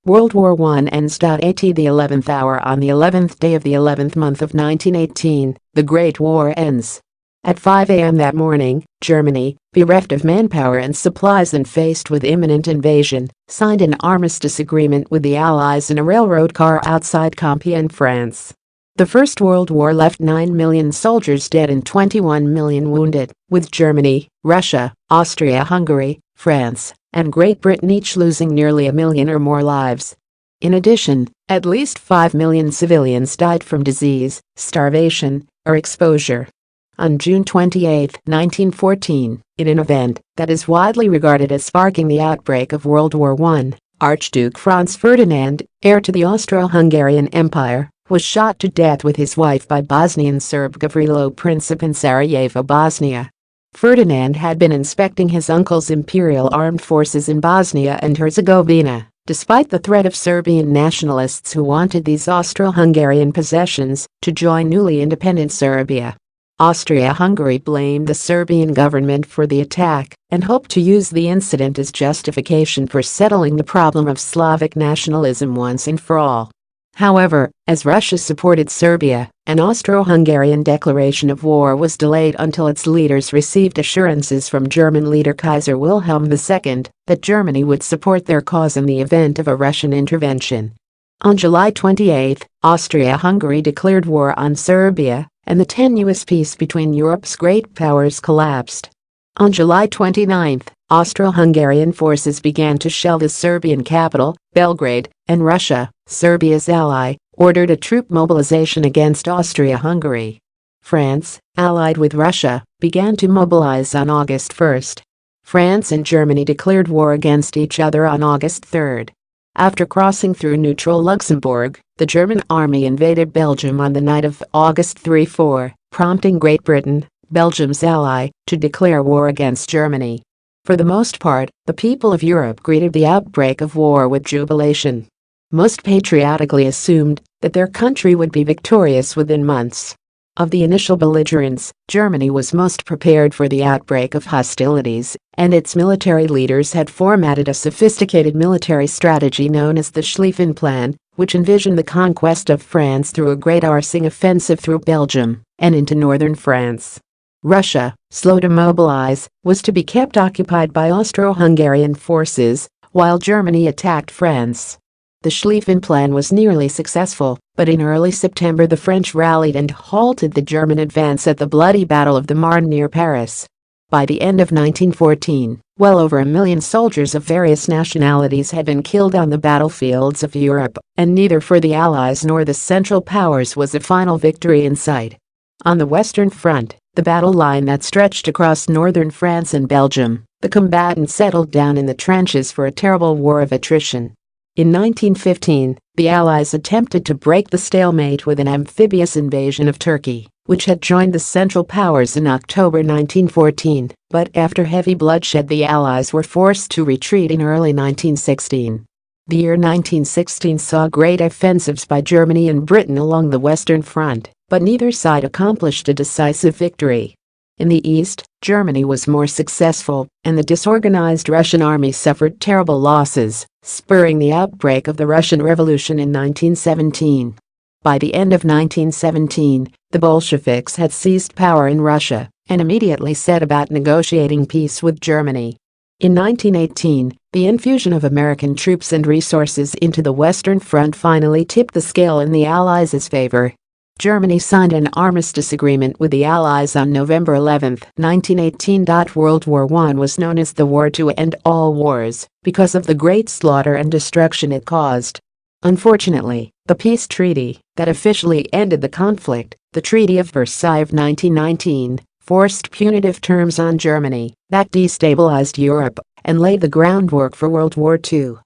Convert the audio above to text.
World War I ends. At the 11th hour on the 11th day of the 11th month of 1918, the Great War ends. At 5 a.m. that morning, Germany, bereft of manpower and supplies and faced with imminent invasion, signed an armistice agreement with the Allies in a railroad car outside Compiègne, France. The First World War left 9 million soldiers dead and 21 million wounded, with Germany, Russia, Austria-Hungary, France, and Great Britain each losing nearly a million or more lives. In addition, at least 5 million civilians died from disease, starvation, or exposure. On June 28, 1914, in an event that is widely regarded as sparking the outbreak of World War I, Archduke Franz Ferdinand, heir to the Austro-Hungarian Empire, was shot to death with his wife by Bosnian Serb Gavrilo Princip in Sarajevo, Bosnia. Ferdinand had been inspecting his uncle's imperial armed forces in Bosnia and Herzegovina, despite the threat of Serbian nationalists who wanted these Austro-Hungarian possessions to join newly independent Serbia. Austria-Hungary blamed the Serbian government for the attack and hoped to use the incident as justification for settling the problem of Slavic nationalism once and for all. However, as Russia supported Serbia, an Austro-Hungarian declaration of war was delayed until its leaders received assurances from German leader Kaiser Wilhelm II that Germany would support their cause in the event of a Russian intervention. On July 28, Austria-Hungary declared war on Serbia, and the tenuous peace between Europe's great powers collapsed. On July 29, Austro-Hungarian forces began to shell the Serbian capital, Belgrade, and Russia, Serbia's ally, ordered a troop mobilization against Austria-Hungary. France, allied with Russia, began to mobilize on August 1. France and Germany declared war against each other on August 3. After crossing through neutral Luxembourg, the German army invaded Belgium on the night of August 3-4, prompting Great Britain, Belgium's ally, to declare war against Germany. For the most part, the people of Europe greeted the outbreak of war with jubilation. Most patriotically assumed that their country would be victorious within months. Of the initial belligerents, Germany was most prepared for the outbreak of hostilities, and its military leaders had formatted a sophisticated military strategy known as the Schlieffen Plan, which envisioned the conquest of France through a great arcing offensive through Belgium and into northern France. Russia, slow to mobilize, was to be kept occupied by Austro-Hungarian forces, while Germany attacked France. The Schlieffen Plan was nearly successful, but in early September the French rallied and halted the German advance at the bloody Battle of the Marne near Paris. By the end of 1914, well over a million soldiers of various nationalities had been killed on the battlefields of Europe, and neither for the Allies nor the Central Powers was a final victory in sight. On the Western Front, the battle line that stretched across northern France and Belgium, the combatants settled down in the trenches for a terrible war of attrition. In 1915, the Allies attempted to break the stalemate with an amphibious invasion of Turkey, which had joined the Central Powers in October 1914, but after heavy bloodshed the Allies were forced to retreat in early 1916. The year 1916 saw great offensives by Germany and Britain along the Western Front, but neither side accomplished a decisive victory. In the east, Germany was more successful, and the disorganized Russian army suffered terrible losses, spurring the outbreak of the Russian Revolution in 1917. By the end of 1917, the Bolsheviks had seized power in Russia and immediately set about negotiating peace with Germany. In 1918, the infusion of American troops and resources into the Western Front finally tipped the scale in the Allies' favor. Germany signed an armistice agreement with the Allies on November 11, 1918. World War I was known as the War to End All Wars because of the great slaughter and destruction it caused. Unfortunately, the peace treaty that officially ended the conflict, the Treaty of Versailles of 1919, forced punitive terms on Germany that destabilized Europe and laid the groundwork for World War II.